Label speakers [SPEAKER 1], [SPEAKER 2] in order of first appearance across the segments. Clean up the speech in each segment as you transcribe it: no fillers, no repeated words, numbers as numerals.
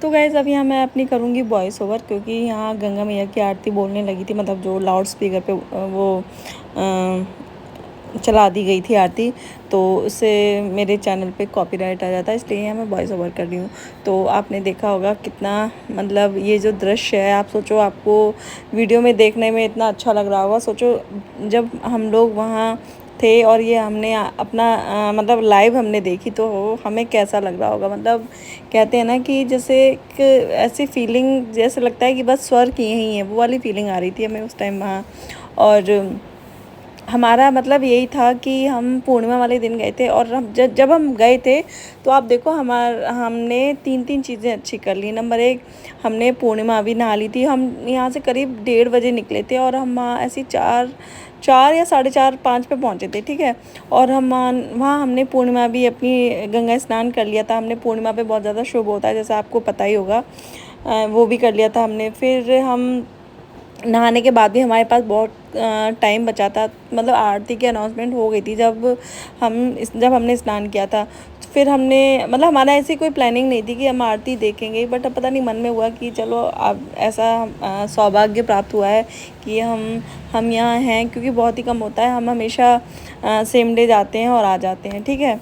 [SPEAKER 1] तो गाइज़ अभी यहाँ मैं अपनी करूँगी वॉइस ओवर, क्योंकि यहाँ गंगा मैया की आरती बोलने लगी थी, मतलब जो लाउड स्पीकर पे वो चला दी गई थी आरती, तो उससे मेरे चैनल पे कॉपीराइट आ जाता है, इसलिए यहाँ मैं वॉइस ओवर कर रही हूँ। तो आपने देखा होगा कितना, मतलब ये जो दृश्य है, आप सोचो आपको वीडियो में देखने में इतना अच्छा लग रहा होगा। सोचो जब हम लोग वहाँ थे और ये हमने अपना मतलब लाइव हमने देखी, तो हमें कैसा लग रहा होगा। मतलब कहते हैं ना कि जैसे एक ऐसी फीलिंग जैसे लगता है कि बस स्वर्ग की ही है, वो वाली फीलिंग आ रही थी हमें उस टाइम वहाँ। और हमारा मतलब यही था कि हम पूर्णिमा वाले दिन गए थे, और हम जब हम गए थे तो आप देखो हमने तीन चीज़ें अच्छी कर ली। नंबर एक, हमने पूर्णिमा भी नहा ली थी। हम यहाँ से करीब 1:30 बजे निकले थे, और हम वहाँ ऐसी चार चार या 4:30 5 पे पहुँचे थे, ठीक है। और हम वहाँ हमने पूर्णिमा भी अपनी गंगा स्नान कर लिया था। हमने पूर्णिमा पे बहुत ज़्यादा शुभ होता है, जैसा आपको पता ही होगा। वो भी कर लिया था हमने। फिर हम नहाने के बाद भी हमारे पास बहुत टाइम बचा था, मतलब आरती की अनाउंसमेंट हो गई थी जब हमने स्नान किया था। फिर हमने, मतलब हमारा ऐसी कोई प्लानिंग नहीं थी कि हम आरती देखेंगे, बट अब पता नहीं मन में हुआ कि चलो अब ऐसा सौभाग्य प्राप्त हुआ है कि हम यहाँ हैं, क्योंकि बहुत ही कम होता है। हम हमेशा सेम डे जाते हैं और आ जाते हैं, ठीक है।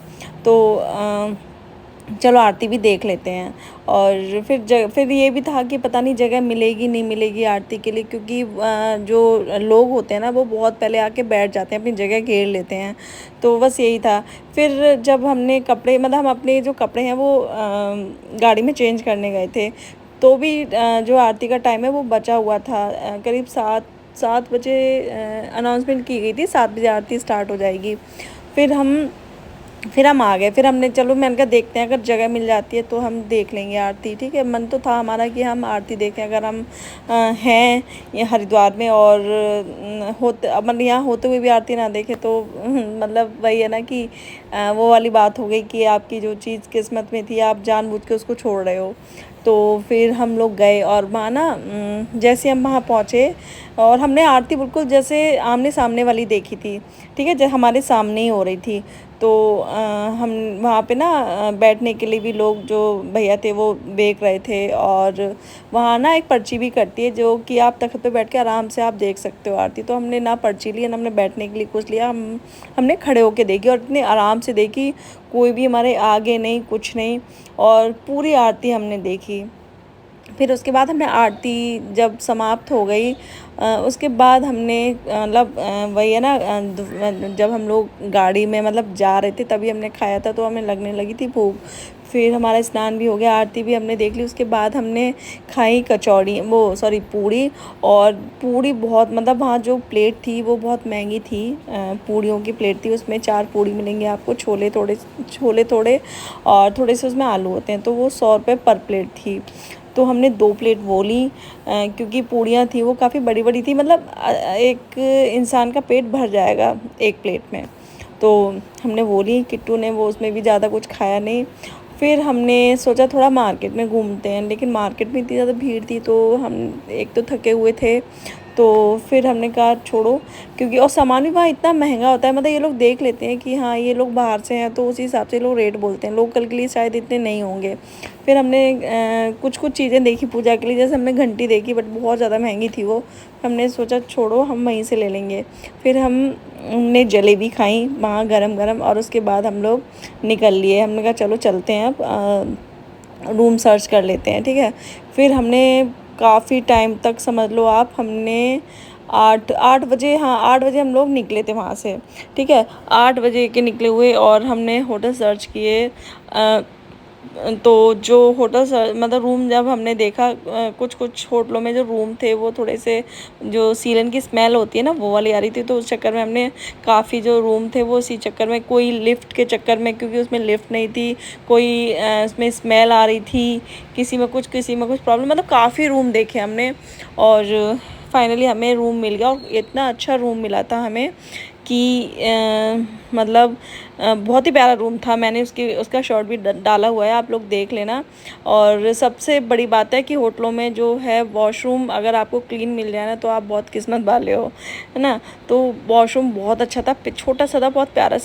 [SPEAKER 1] तो चलो आरती भी देख लेते हैं। और फिर ये भी था कि पता नहीं जगह मिलेगी नहीं मिलेगी आरती के लिए, क्योंकि जो लोग होते हैं ना, वो बहुत पहले आके बैठ जाते हैं, अपनी जगह घेर लेते हैं। तो बस यही था। फिर जब हमने कपड़े, मतलब हम अपने जो कपड़े हैं वो गाड़ी में चेंज करने गए थे, तो भी जो आरती का टाइम है वो बचा हुआ था। करीब 7 बजे अनाउंसमेंट की गई थी, 7 बजे आरती स्टार्ट हो जाएगी। फिर हम आ गए। फिर हमने, चलो मैंने कहा देखते हैं, अगर जगह मिल जाती है तो हम देख लेंगे आरती, ठीक है। मन तो था हमारा कि हम आरती देखें, अगर हम हैं ये हरिद्वार में, और मतलब यहाँ होते हुए भी आरती ना देखें तो मतलब वही है ना कि वो वाली बात हो गई कि आपकी जो चीज़ किस्मत में थी, आप जानबूझ के उसको छोड़ रहे हो। तो फिर हम लोग गए, और वहाँ ना जैसे हम वहाँ पहुँचे, और हमने आरती बिल्कुल जैसे आमने सामने वाली देखी थी, ठीक है, जैसे हमारे सामने ही हो रही थी। तो हम वहाँ पे ना बैठने के लिए भी लोग, जो भैया थे वो बेच रहे थे। और वहाँ ना एक पर्ची भी कटती है, जो कि आप तख्त पे बैठ के आराम से आप देख सकते हो आरती। तो हमने ना पर्ची ली, ना हमने बैठने के लिए कुछ लिया, हमने खड़े होके देखी, और इतने आराम से देखी, कोई भी हमारे आगे नहीं, कुछ नहीं, और पूरी आरती हमने देखी। फिर उसके बाद हमने आरती जब समाप्त हो गई, उसके बाद हमने मतलब वही है ना, जब हम लोग गाड़ी में मतलब जा रहे थे तभी हमने खाया था, तो हमें लगने लगी थी भूख। फिर हमारा स्नान भी हो गया, आरती भी हमने देख ली। उसके बाद हमने खाई कचौड़ी, वो सॉरी पूड़ी। और पूड़ी बहुत, मतलब वहाँ जो प्लेट थी वो बहुत महंगी थी। पूड़ियों की प्लेट थी, उसमें 4 पूड़ी मिलेंगे आपको, छोले थोड़े और थोड़े से उसमें आलू होते हैं, तो वो 100 रुपये पर प्लेट थी। तो हमने 2 प्लेट वो ली, क्योंकि पूड़ियाँ थी वो काफ़ी बड़ी बड़ी थी, मतलब एक इंसान का पेट भर जाएगा एक प्लेट में। तो हमने वो ली, किट्टू ने वो उसमें भी ज़्यादा कुछ खाया नहीं। फिर हमने सोचा थोड़ा मार्केट में घूमते हैं, लेकिन मार्केट में इतनी ज़्यादा भीड़ थी, तो हम एक तो थके हुए थे, तो फिर हमने कहा छोड़ो, क्योंकि और सामान भी वहाँ इतना महंगा होता है, मतलब ये लोग देख लेते हैं कि हाँ ये लोग बाहर से हैं, तो उसी हिसाब से लोग रेट बोलते हैं, लोकल के लिए शायद इतने नहीं होंगे। फिर हमने कुछ कुछ चीज़ें देखी पूजा के लिए, जैसे हमने घंटी देखी, बट बहुत ज़्यादा महंगी थी वो। हमने सोचा छोड़ो, हम वहीं से ले लेंगे। फिर हमने जलेबी खाई वहाँ गरम गरम, और उसके बाद हम लोग निकल लिए। हमने कहा चलो चलते हैं, अब रूम सर्च कर लेते हैं, ठीक है। फिर हमने काफ़ी टाइम तक, समझ लो आप, हमने 8 बजे, हाँ 8 बजे हम लोग निकले थे वहाँ से, ठीक है। 8 बजे के निकले हुए, और हमने होटल सर्च किए। तो जो होटल मतलब रूम जब हमने देखा, कुछ कुछ होटलों में जो रूम थे वो थोड़े से, जो सीलन की स्मेल होती है ना वो वाली आ रही थी, तो उस चक्कर में हमने काफ़ी जो रूम थे वो इसी चक्कर में, कोई लिफ्ट के चक्कर में, क्योंकि उसमें लिफ्ट नहीं थी, कोई उसमें स्मेल आ रही थी, किसी में कुछ प्रॉब्लम, मतलब काफ़ी रूम देखे हमने। और फाइनली हमें रूम मिल गया, और इतना अच्छा रूम मिला था हमें मतलब बहुत ही प्यारा रूम था। मैंने उसका शॉर्ट भी डाला हुआ है, आप लोग देख लेना। और सबसे बड़ी बात है कि होटलों में जो है वॉशरूम अगर आपको क्लीन मिल जाए ना तो आप बहुत किस्मत वाले हो, है ना। तो वॉशरूम बहुत अच्छा था, छोटा सा था, बहुत प्यारा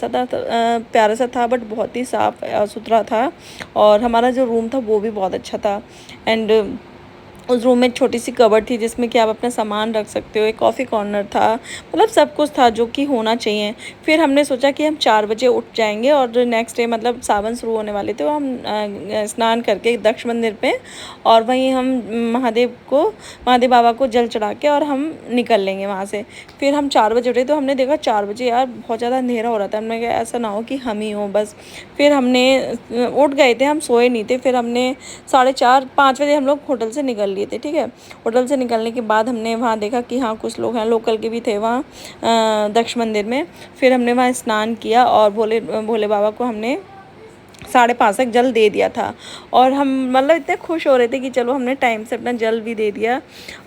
[SPEAKER 1] सा था, बट बहुत ही साफ़ सुथरा था। और हमारा जो रूम था वो भी बहुत अच्छा था। एंड उस रूम में एक छोटी सी कबर्ड थी जिसमें कि आप अपना सामान रख सकते हो, एक कॉफ़ी कॉर्नर था, मतलब सब कुछ था जो कि होना चाहिए। फिर हमने सोचा कि हम 4 बजे उठ जाएंगे और नेक्स्ट डे मतलब सावन शुरू होने वाले थे, तो हम स्नान करके दक्ष मंदिर पे और वहीं हम महादेव बाबा को जल चढ़ा के और हम निकल लेंगे वहाँ से। फिर हम 4 बजे उठे तो हमने देखा 4 बजे यार बहुत ज़्यादा अंधेरा हो रहा था। हमने कहा ऐसा ना हो कि हम ही हों बस। फिर हमने उठ गए थे, हम सोए नहीं थे। फिर हमने 4:30-5 बजे हम लोग होटल से निकल लिए थे, ठीक है। होटल से निकलने के बाद हमने वहाँ देखा कि हाँ कुछ लोग हैं, लोकल के भी थे वहाँ दक्ष मंदिर में। फिर हमने वहाँ स्नान किया और भोले बाबा को हमने 5:30 तक जल दे दिया था। और हम मतलब इतने खुश हो रहे थे कि चलो हमने टाइम से अपना जल भी दे दिया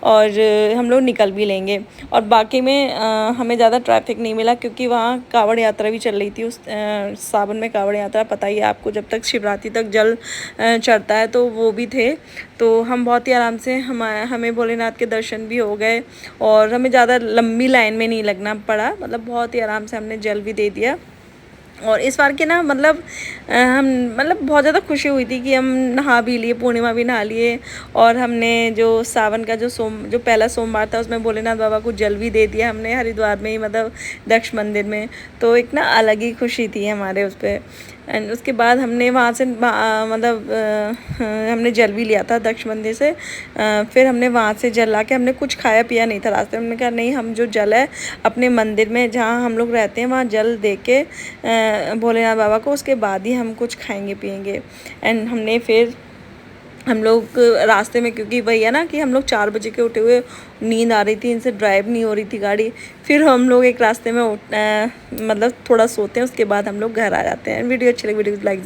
[SPEAKER 1] और हम लोग निकल भी लेंगे। और बाकी में हमें ज़्यादा ट्रैफिक नहीं मिला क्योंकि वहाँ कावड़ यात्रा भी चल रही थी। उस सावन में कावड़ यात्रा, पता ही है आपको, जब तक शिवरात्रि तक जल चढ़ता है, तो वो भी थे। तो हम बहुत ही आराम से हमें भोलेनाथ के दर्शन भी हो गए और हमें ज़्यादा लंबी लाइन में नहीं लगना पड़ा, मतलब बहुत ही आराम से हमने जल भी दे दिया। और इस बार के ना मतलब हम मतलब बहुत ज़्यादा खुशी हुई थी कि हम नहा भी लिए, पूर्णिमा भी नहा लिए। और हमने जो सावन का जो पहला सोमवार था उसमें भोलेनाथ बाबा को जल भी दे दिया हमने, हरिद्वार में ही, मतलब दक्ष मंदिर में। तो एक ना अलग ही खुशी थी हमारे उस पर। एंड उसके बाद हमने वहाँ से मतलब हमने जल भी लिया था दक्ष मंदिर से। फिर हमने वहाँ से जल ला के, हमने कुछ खाया पिया नहीं था रास्ते में। हमने कहा नहीं, हम जो जल है अपने मंदिर में जहाँ हम लोग रहते हैं वहाँ जल दे के भोलेनाथ बाबा को, उसके बाद ही हम कुछ खाएंगे पिएंगे। एंड हम लोग रास्ते में, क्योंकि वही है ना कि हम लोग 4 बजे के उठे हुए, नींद आ रही थी, इनसे ड्राइव नहीं हो रही थी गाड़ी। फिर हम लोग एक रास्ते में मतलब थोड़ा सोते हैं, उसके बाद हम लोग घर आ जाते हैं। वीडियो अच्छी लगी, वीडियो लाइक